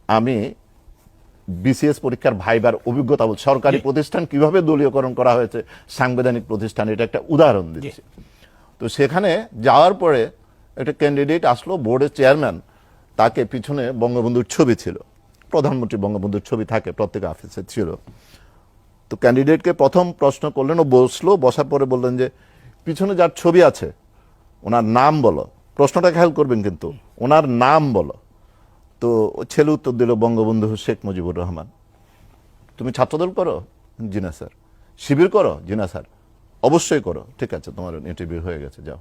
আমি বিসিএস পরীক্ষার ভাইবার অভিজ্ঞতা বলছি, সরকারি প্রতিষ্ঠান কিভাবে দলীয়করণ করা হয়েছে, সাংবিধানিক প্রতিষ্ঠান, এটা একটা উদাহরণ দিচ্ছি। তো সেখানে যাওয়ার পরে একটা ক্যান্ডিডেট আসলো, বোর্ডের চেয়ারম্যান, তাকে পিছনে বঙ্গবন্ধুর ছবি ছিল, প্রধানমন্ত্রী বঙ্গবন্ধুর ছবি থাকে প্রত্যেক অফিসে ছিল। তো ক্যান্ডিডেটকে প্রথম প্রশ্ন করলেন, ও বসলো, বসার পরে বললেন যে পিছনে যার ছবি আছে ওনার নাম বলো। প্রশ্নটা খেয়াল করবেন কিন্তু, ওনার নাম বলো। তো ছেলে উত্তর দিল বঙ্গবন্ধু শেখ মুজিবুর রহমান। তুমি ছাত্রদল করো? জি না স্যার। শিবির করো? জি না স্যার। অবশ্যই করো। ঠিক আছে, তোমার ইন্টারভিউ হয়ে গেছে, যাও।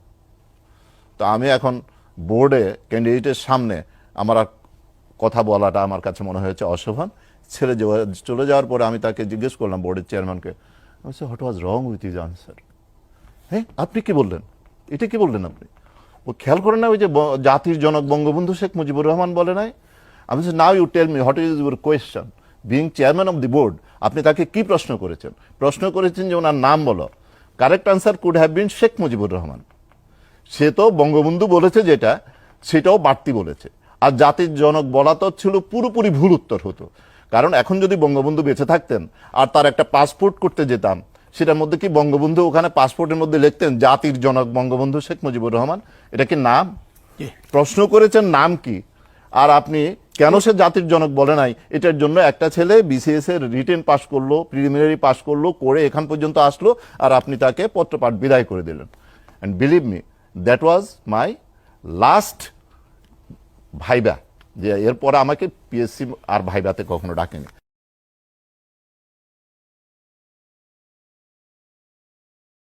তো আমি এখন বোর্ডে ক্যান্ডিডেটের সামনে আমার আর কথা বলাটা আমার কাছে মনে হয়েছে অশোভন। চলে যাওয়ার পরে আমি তাকে জিজ্ঞেস করলাম, বোর্ডের চেয়ারম্যানকে, what was wrong with is answer? হ্যাঁ, আপনি কি বললেন, এটা কি বললেন আপনি? ও খেয়াল করেন না, ওই যে জাতির জনক বঙ্গবন্ধু শেখ মুজিবুর রহমান বলে নাই? আমি বলছি, now you tell me what is your question, being chairman of the board. আপনি তাকে কি প্রশ্ন করেছেন? প্রশ্ন করেছেন যে ওনার নাম বলো। Correct answer could have been Sheikh Mujibur Rahman. সে তো বঙ্গবন্ধু বলেছে যেটা, সেটাও বাড়তি বলেছে। আর জাতির জনক বলা তো ছিল পুরোপুরি ভুল উত্তর হতো। কারণ এখন যদি বঙ্গবন্ধু বেঁচে থাকতেন আর তার একটা পাসপোর্ট করতে যেতাম, সেটার মধ্যে কি বঙ্গবন্ধু ওখানে পাসপোর্টের মধ্যে লিখতেন জাতির জনক বঙ্গবন্ধু শেখ মুজিবুর রহমান? এটা কি নাম? প্রশ্ন করেছেন নাম কি, আর আপনি কেন সে জাতির জনক বলে নাই, এটার জন্য একটা ছেলে বিসিএস এর রিটেন পাস করলো, প্রিলিমিনারি পাস করলো, করে এখান পর্যন্ত আসলো, আর আপনি তাকে পত্রপাঠ বিদায় করে দিলেন। And believe me, that was my last viva. যে এরপরে আমাকে পিএসসি আর ভাইবাতে কখনো ডাকেনি।